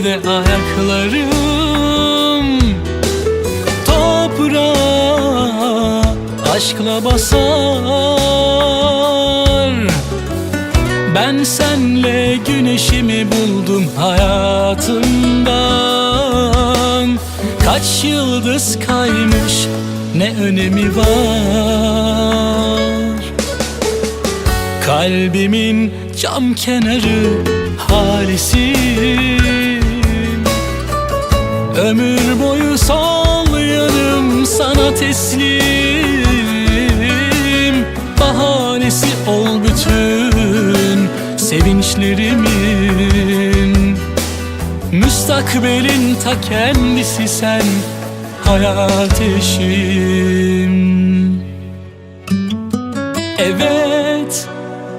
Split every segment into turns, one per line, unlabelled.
de ayaklarım toprağa aşkla basar. Ben senle güneşimi buldum hayatımdan. Kaç yıldız kaymış ne önemi var? Kalbimin cam kenarı halisin. Ömür boyu sol yanım sana teslim. Bahanesi ol bütün sevinçlerimin. Müstakbelin ta kendisi sen, hayat eşim. Evet,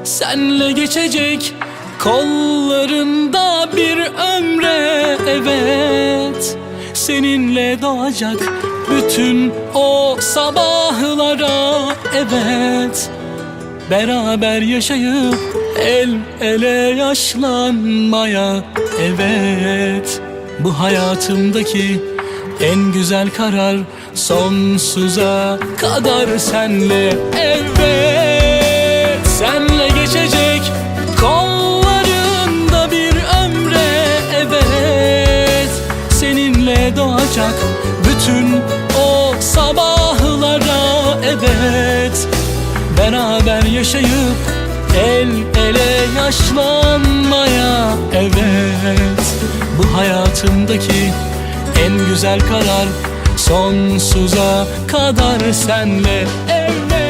senle geçecek kollarında bir ömre. Evet, seninle doğacak bütün o sabahlara. Evet, beraber yaşayıp el ele yaşlanmaya. Evet, bu hayatımdaki en güzel karar, sonsuza kadar senle. Evet, senle geçecek kollarında bir ömre. Evet, seninle doğacak bütün o sabahlara. Evet, beraber yaşayıp el ele yaşlanmaya. Evet, bu hayatımdaki en güzel karar, sonsuza kadar senle. Evet.